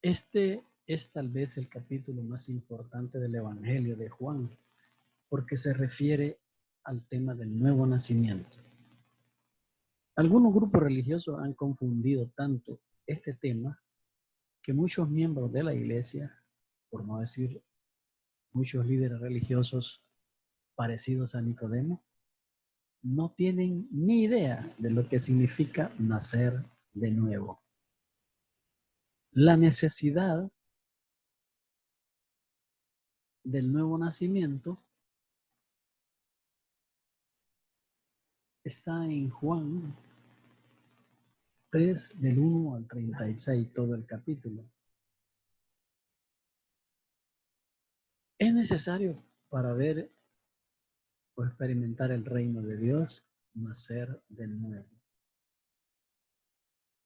Este es tal vez el capítulo más importante del Evangelio de Juan, porque se refiere al tema del nuevo nacimiento. Algunos grupos religiosos han confundido tanto este tema que muchos miembros de la iglesia, por no decir muchos líderes religiosos parecidos a Nicodemo, no tienen ni idea de lo que significa nacer de nuevo. La necesidad del nuevo nacimiento está en Juan 3, del 1 al 36, todo el capítulo. Es necesario para ver o experimentar el reino de Dios, nacer de nuevo.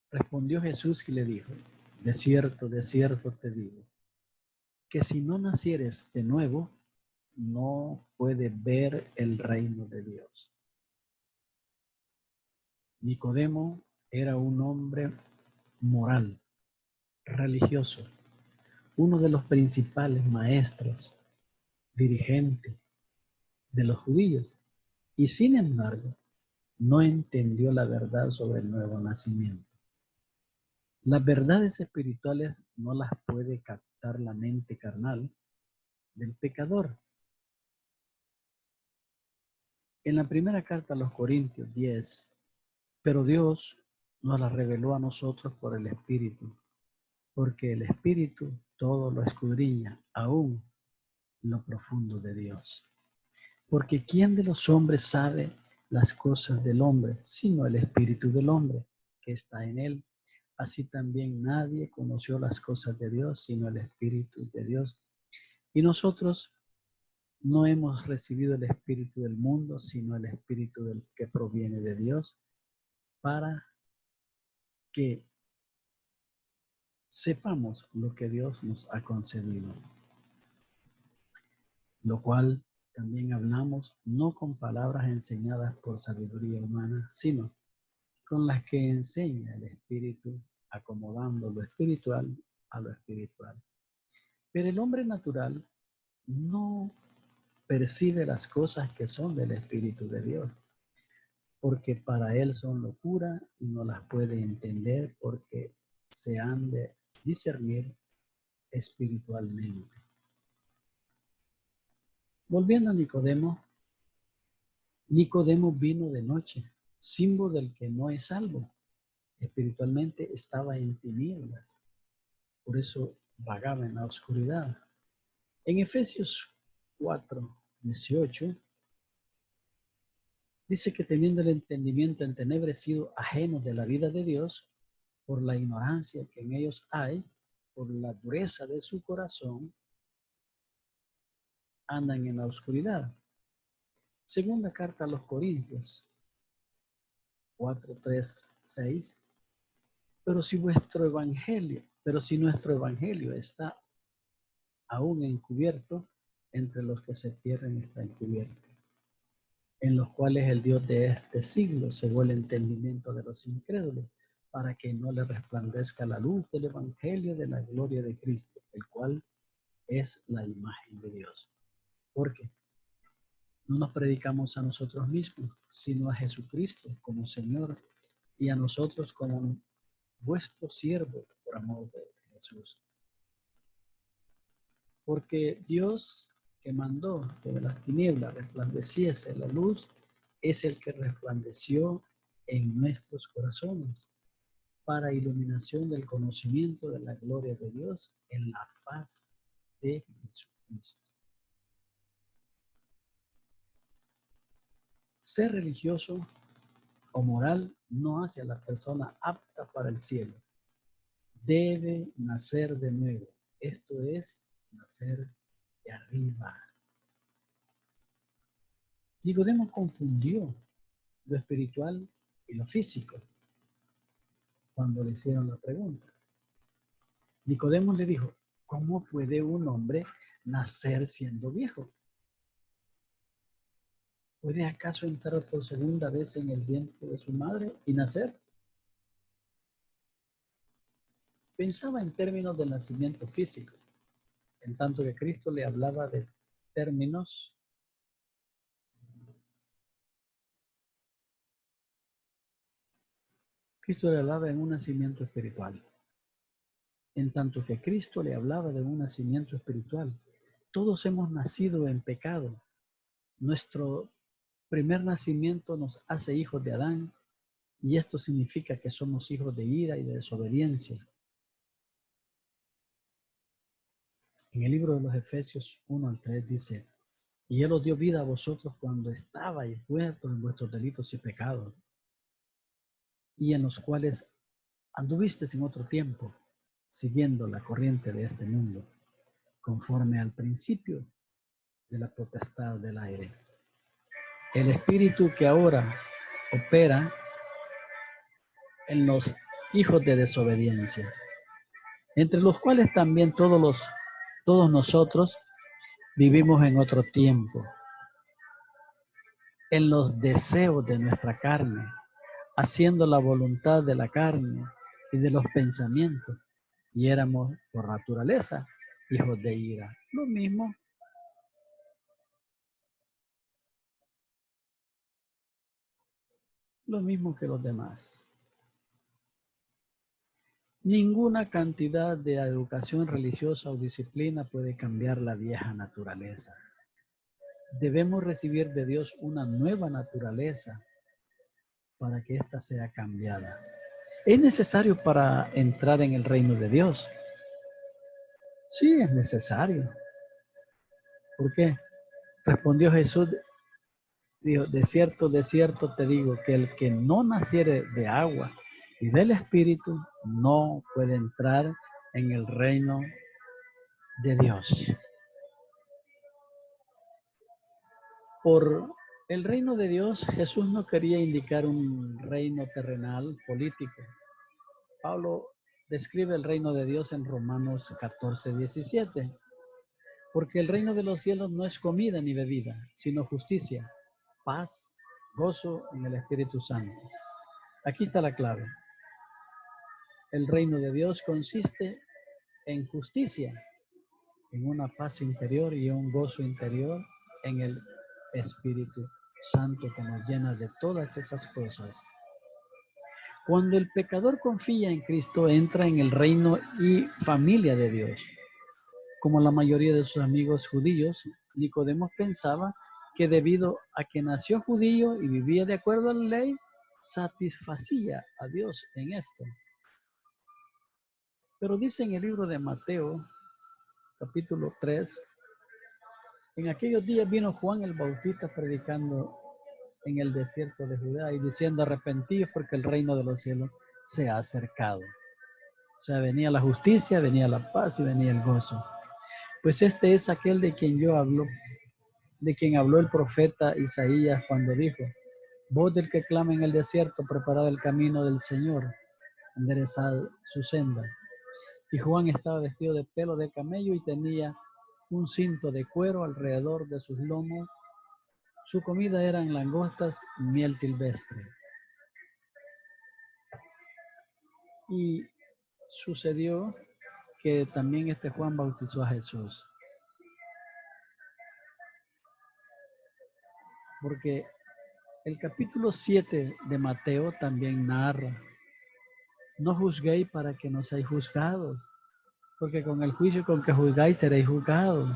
Respondió Jesús y le dijo, de cierto te digo, que si no nacieres de nuevo, no puedes ver el reino de Dios. Nicodemo era un hombre moral, religioso, uno de los principales maestros, dirigentes de los judíos, y sin embargo, no entendió la verdad sobre el nuevo nacimiento. Las verdades espirituales no las puede captar la mente carnal del pecador. En la primera carta a los Corintios 10, pero Dios nos la reveló a nosotros por el Espíritu, porque el Espíritu todo lo escudriña, aún lo profundo de Dios. Porque ¿quién de los hombres sabe las cosas del hombre, sino el Espíritu del hombre que está en él? Así también nadie conoció las cosas de Dios, sino el Espíritu de Dios. Y nosotros no hemos recibido el Espíritu del mundo, sino el Espíritu del que proviene de Dios, para que sepamos lo que Dios nos ha concedido. Lo cual también hablamos no con palabras enseñadas por sabiduría humana, sino con las que enseña el Espíritu, acomodando lo espiritual a lo espiritual. Pero el hombre natural no percibe las cosas que son del Espíritu de Dios, porque para él son locura y no las puede entender porque se han de discernir espiritualmente. Volviendo a Nicodemo, Nicodemo vino de noche, símbolo del que no es salvo. Espiritualmente estaba en tinieblas, por eso vagaba en la oscuridad. En Efesios 4:18 dice que teniendo el entendimiento entenebrecido, ajenos de la vida de Dios, por la ignorancia que en ellos hay, por la dureza de su corazón, andan en la oscuridad. Segunda carta a los Corintios 4:3-6. Pero si nuestro evangelio está aún encubierto, entre los que se pierden está encubierto, en los cuales el Dios de este siglo cegó el entendimiento de los incrédulos, para que no le resplandezca la luz del evangelio de la gloria de Cristo, el cual es la imagen de Dios. Porque no nos predicamos a nosotros mismos, sino a Jesucristo como Señor y a nosotros como vuestro siervo por amor de Jesús. Porque Dios que mandó que de las tinieblas resplandeciese la luz, es el que resplandeció en nuestros corazones para iluminación del conocimiento de la gloria de Dios en la faz de Jesucristo. Ser religioso o moral no hace a la persona apta para el cielo. Debe nacer de nuevo. Esto es nacer de arriba. Nicodemo confundió lo espiritual y lo físico cuando le hicieron la pregunta. Nicodemo le dijo, ¿cómo puede un hombre nacer siendo viejo? ¿Puede acaso entrar por segunda vez en el vientre de su madre y nacer? pensaba en términos del nacimiento físico, en tanto que Cristo le hablaba de términos Cristo le hablaba de un nacimiento espiritual, en tanto que Cristo le hablaba de un nacimiento espiritual. Todos hemos nacido en pecado. Nuestro primer nacimiento nos hace hijos de Adán, y esto significa que somos hijos de ira y de desobediencia. En el libro de los Efesios 1 al 3 dice, y Él os dio vida a vosotros cuando estabais muertos en vuestros delitos y pecados, y en los cuales anduvisteis en otro tiempo, siguiendo la corriente de este mundo, conforme al principio de la potestad del aire. El espíritu que ahora opera en los hijos de desobediencia, entre los cuales también todos nosotros vivimos en otro tiempo, en los deseos de nuestra carne, haciendo la voluntad de la carne y de los pensamientos, y éramos por naturaleza hijos de ira. Lo mismo que los demás. Ninguna cantidad de educación religiosa o disciplina puede cambiar la vieja naturaleza. Debemos recibir de Dios una nueva naturaleza para que ésta sea cambiada. ¿Es necesario para entrar en el reino de Dios? Sí, es necesario. ¿Por qué? Respondió Jesús, dijo, de cierto te digo, que el que no naciere de agua y del Espíritu no puede entrar en el reino de Dios. Por el reino de Dios, Jesús no quería indicar un reino terrenal político. Pablo describe el reino de Dios en Romanos 14:17. Porque el reino de los cielos no es comida ni bebida, sino justicia, paz, gozo en el Espíritu Santo. Aquí está la clave. El reino de Dios consiste en justicia, en una paz interior y un gozo interior en el Espíritu Santo que nos llena de todas esas cosas. Cuando el pecador confía en Cristo, entra en el reino y familia de Dios. Como la mayoría de sus amigos judíos, Nicodemo pensaba que debido a que nació judío y vivía de acuerdo a la ley, satisfacía a Dios en esto. Pero dice en el libro de Mateo, capítulo 3, en aquellos días vino Juan el Bautista predicando en el desierto de Judea y diciendo, arrepentíos porque el reino de los cielos se ha acercado. O sea, venía la justicia, venía la paz y venía el gozo. Pues este es aquel de quien yo hablo, de quien habló el profeta Isaías cuando dijo, voz del que clama en el desierto, preparad el camino del Señor, enderezad su senda. Y Juan estaba vestido de pelo de camello y tenía un cinto de cuero alrededor de sus lomos. Su comida eran langostas y miel silvestre. Y sucedió que también este Juan bautizó a Jesús. Porque el capítulo 7 de Mateo también narra, no juzguéis para que no seáis juzgados, porque con el juicio con que juzgáis seréis juzgados,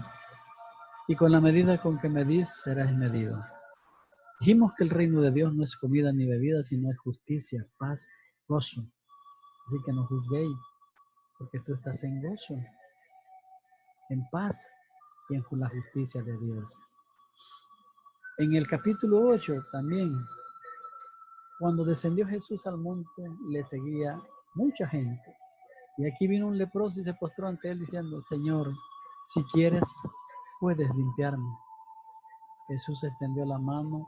y con la medida con que medís seréis medidos. Dijimos que el reino de Dios no es comida ni bebida, sino es justicia, paz, gozo. Así que no juzguéis, porque tú estás en gozo, en paz y en la justicia de Dios. En el capítulo 8 también, cuando descendió Jesús al monte, le seguía mucha gente. Y aquí vino un leproso y se postró ante él diciendo, Señor, si quieres, puedes limpiarme. Jesús extendió la mano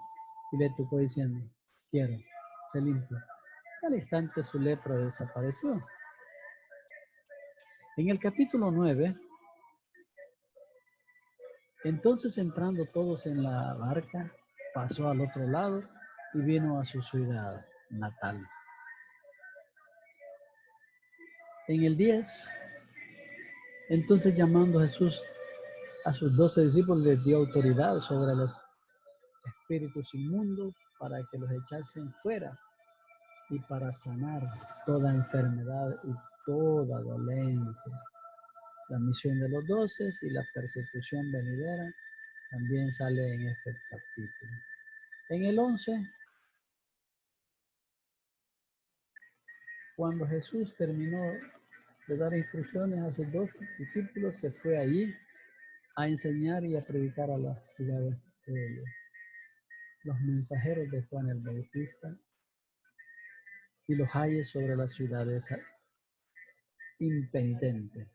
y le tocó diciendo, quiero, se limpia. Al instante su lepra desapareció. En el capítulo 9, entonces entrando todos en la barca, pasó al otro lado y vino a su ciudad natal. En el 10, entonces llamando a Jesús a sus 12 discípulos, les dio autoridad sobre los espíritus inmundos para que los echasen fuera y para sanar toda enfermedad y toda dolencia. La misión de los 12 y la persecución venidera también sale en este capítulo. En el 11, cuando Jesús terminó de dar instrucciones a sus 12 discípulos, se fue allí a enseñar y a predicar a las ciudades de ellos. Los mensajeros de Juan el Bautista y los ayes sobre las ciudades impenitentes.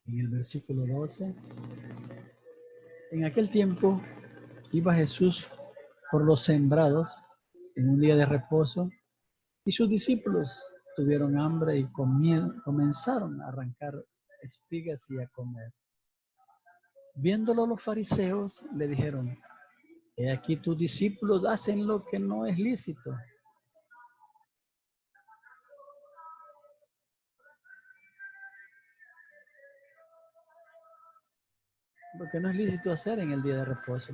En el versículo 12, en aquel tiempo iba Jesús por los sembrados en un día de reposo y sus discípulos tuvieron hambre y comenzaron a arrancar espigas y a comer. Viéndolo los fariseos le dijeron: he aquí tus discípulos hacen lo que no es lícito. Lo que no es lícito hacer en el día de reposo.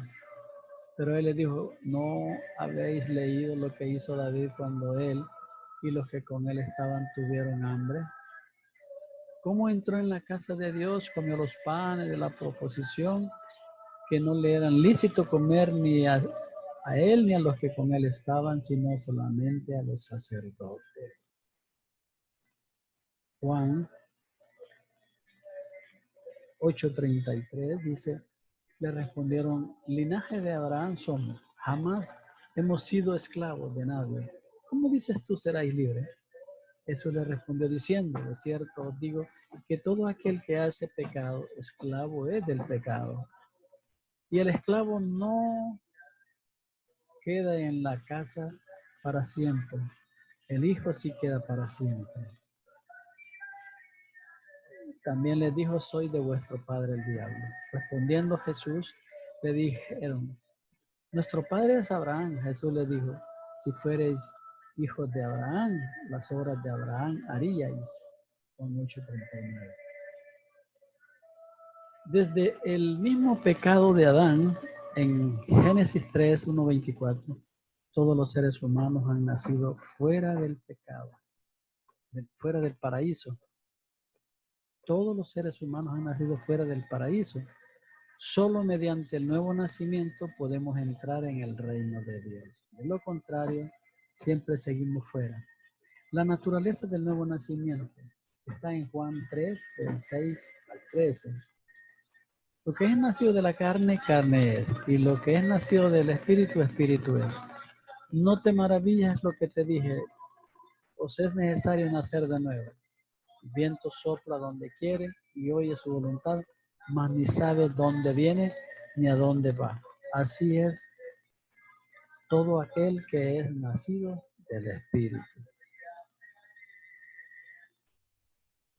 Pero él les dijo: ¿no habéis leído lo que hizo David cuando él y los que con él estaban tuvieron hambre? ¿Cómo entró en la casa de Dios, comió los panes de la proposición, que no le eran lícito comer ni a él ni a los que con él estaban, sino solamente a los sacerdotes? Juan 8:33 dice: le respondieron: linaje de Abraham somos, jamás hemos sido esclavos de nadie. ¿Cómo dices tú seráis libres? Jesús le respondió diciendo: de cierto os digo que todo aquel que hace pecado, esclavo es del pecado. Y el esclavo no queda en la casa para siempre, el Hijo sí queda para siempre. También les dijo: soy de vuestro padre el diablo. Respondiendo Jesús, le dijeron: nuestro padre es Abraham. Jesús le dijo: si fuereis hijos de Abraham, las obras de Abraham haríais. Con 8:39. Desde el mismo pecado de Adán, en Génesis 3:1-24, todos los seres humanos han nacido fuera del pecado, fuera del paraíso. Todos los seres humanos han nacido fuera del paraíso. Solo mediante el nuevo nacimiento podemos entrar en el reino de Dios. De lo contrario, siempre seguimos fuera. La naturaleza del nuevo nacimiento está en Juan 3, del 6 al 13. Lo que es nacido de la carne, carne es, y lo que es nacido del espíritu, espíritu es. No te maravillas lo que te dije, os es necesario nacer de nuevo. El viento sopla donde quiere y oye su voluntad, mas ni sabe dónde viene ni a dónde va. Así es todo aquel que es nacido del espíritu.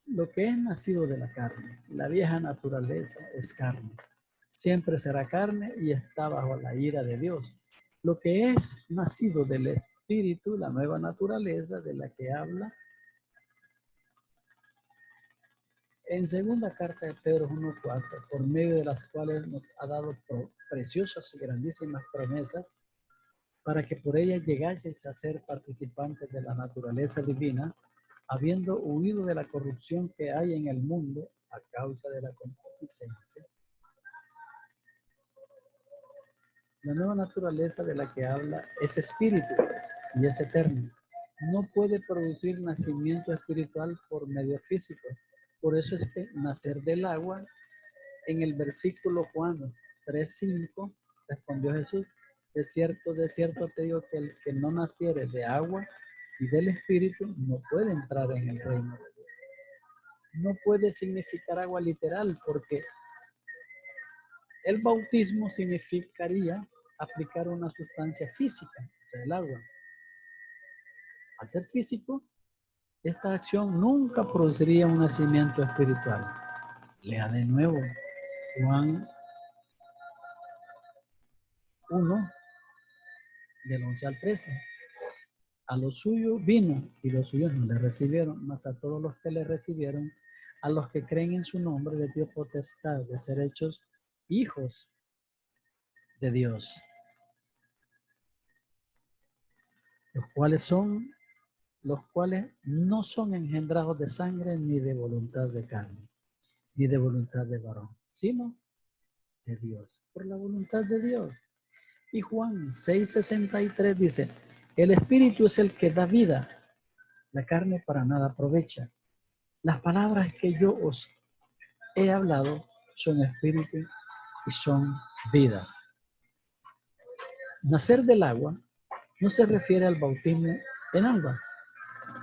Lo que es nacido de la carne, la vieja naturaleza es carne. Siempre será carne y está bajo la ira de Dios. Lo que es nacido del espíritu, la nueva naturaleza de la que habla en segunda carta de Pedro 1:4, por medio de las cuales nos ha dado preciosas y grandísimas promesas, para que por ellas llegaseis a ser participantes de la naturaleza divina, habiendo huido de la corrupción que hay en el mundo a causa de la concupiscencia. La nueva naturaleza de la que habla es espíritu y es eterno. No puede producir nacimiento espiritual por medio físico. Por eso es que nacer del agua, en el versículo Juan 3:5, respondió Jesús: de cierto te digo que el que no naciere de agua y del espíritu no puede entrar en el reino de Dios. No puede significar agua literal, porque el bautismo significaría aplicar una sustancia física, o sea, el agua. Al ser físico, esta acción nunca produciría un nacimiento espiritual. Lea de nuevo Juan 1, del 11 al 13. A los suyos vino y los suyos no le recibieron, mas a todos los que le recibieron, a los que creen en su nombre, les dio potestad de ser hechos hijos de Dios, los cuales no son engendrados de sangre, ni de voluntad de carne, ni de voluntad de varón, sino de Dios, por la voluntad de Dios. Y Juan 6:63 dice, el Espíritu es el que da vida, la carne para nada aprovecha. Las palabras que yo os he hablado son espíritu y son vida. Nacer del agua no se refiere al bautismo en agua,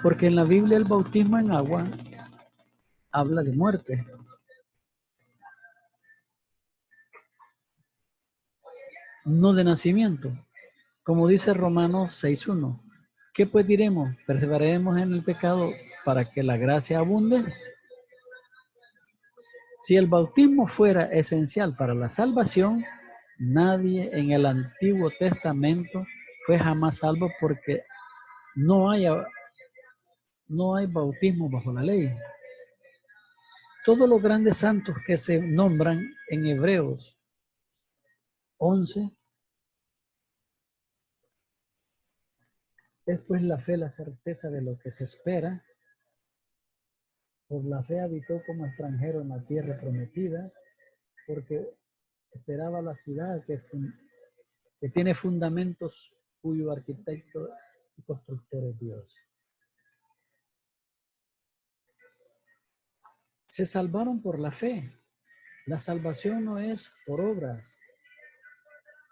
porque en la Biblia el bautismo en agua habla de muerte. No de nacimiento. Como dice Romanos 6:1, ¿qué pues diremos? ¿Perseveraremos en el pecado para que la gracia abunde? Si el bautismo fuera esencial para la salvación, nadie en el Antiguo Testamento fue jamás salvo porque no hay bautismo bajo la ley. Todos los grandes santos que se nombran en Hebreos 11, es pues la fe, la certeza de lo que se espera. Por la fe habitó como extranjero en la tierra prometida, porque esperaba la ciudad que tiene fundamentos, cuyo arquitecto y constructor es Dios. Se salvaron por la fe. La salvación no es por obras,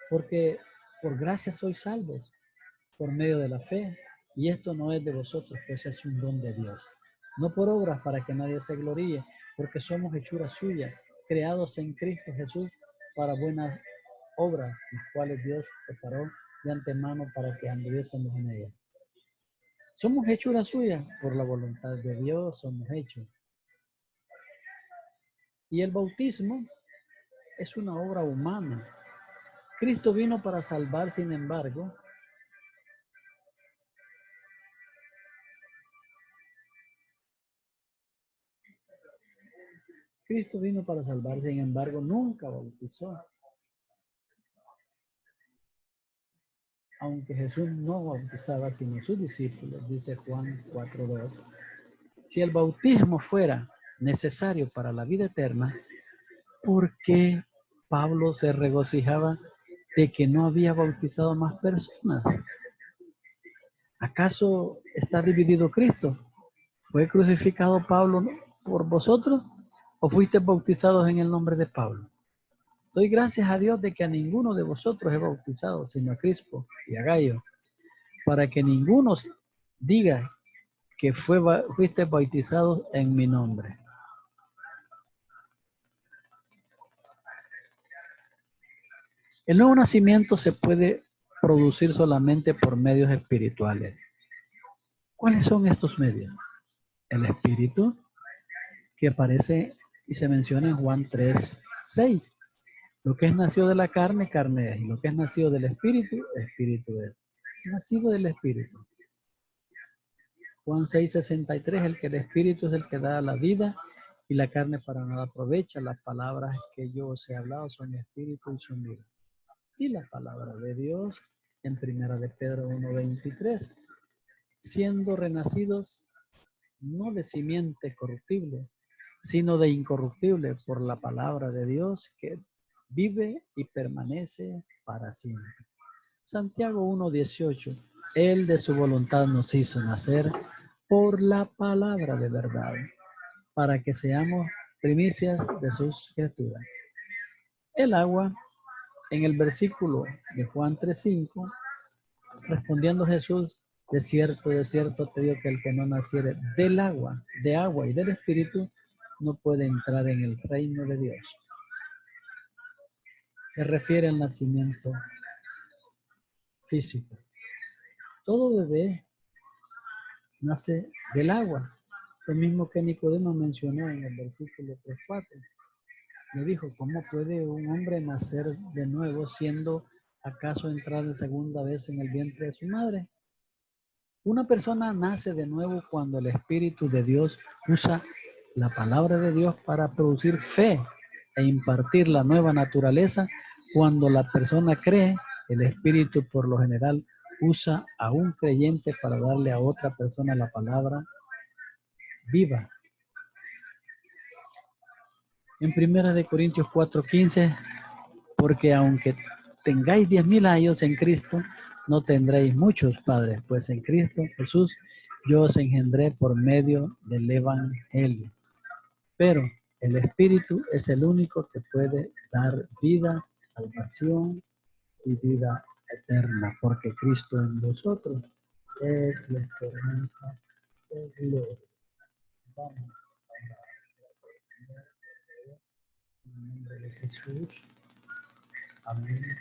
porque por gracia sois salvos, por medio de la fe, y esto no es de vosotros, pues es un don de Dios. No por obras para que nadie se gloríe, porque somos hechura suya, creados en Cristo Jesús para buenas obras, las cuales Dios preparó de antemano para que anduviésemos en ellas. Somos hechura suya, por la voluntad de Dios somos hechos. Y el bautismo es una obra humana. Cristo vino para salvar, sin embargo, nunca bautizó. Aunque Jesús no bautizaba sino sus discípulos, dice Juan 4:2. Si el bautismo fuera necesario para la vida eterna, ¿por qué Pablo se regocijaba de que no había bautizado más personas? ¿Acaso está dividido Cristo? ¿Fue crucificado Pablo por vosotros o fuisteis bautizados en el nombre de Pablo? Doy gracias a Dios de que a ninguno de vosotros he bautizado, sino a Crispo y a Gayo, para que ninguno diga que fuiste bautizados en mi nombre. El nuevo nacimiento se puede producir solamente por medios espirituales. ¿Cuáles son estos medios? El espíritu, que aparece y se menciona en Juan 3:6. Lo que es nacido de la carne, carne es. Y lo que es nacido del espíritu, espíritu es. Nacido del espíritu. Juan 6:63, el que el espíritu es el que da la vida y la carne para nada aprovecha. Las palabras que yo os he hablado son espíritu y son vida. Y la palabra de Dios en 1 de Pedro 1:23, siendo renacidos no de simiente corruptible, sino de incorruptible por la palabra de Dios que vive y permanece para siempre. Santiago 1:18, Él de su voluntad nos hizo nacer por la palabra de verdad, para que seamos primicias de sus criaturas. El agua, en el versículo de Juan 3:5, respondiendo Jesús, de cierto te digo que el que no naciere del agua, de agua y del espíritu, no puede entrar en el reino de Dios. Se refiere al nacimiento físico. Todo bebé nace del agua, lo mismo que Nicodemo mencionó en el versículo 3:4. Le dijo, ¿cómo puede un hombre nacer de nuevo siendo acaso entrar de segunda vez en el vientre de su madre? Una persona nace de nuevo cuando el Espíritu de Dios usa la palabra de Dios para producir fe e impartir la nueva naturaleza. Cuando la persona cree, el Espíritu por lo general usa a un creyente para darle a otra persona la palabra viva. En 1 Corintios 4:15, porque aunque tengáis 10,000 años en Cristo, no tendréis muchos padres, pues en Cristo Jesús yo os engendré por medio del Evangelio. Pero el Espíritu es el único que puede dar vida, salvación y vida eterna, porque Cristo en vosotros es la esperanza de gloria. Vamos a orar en el nombre de Jesús. Amén.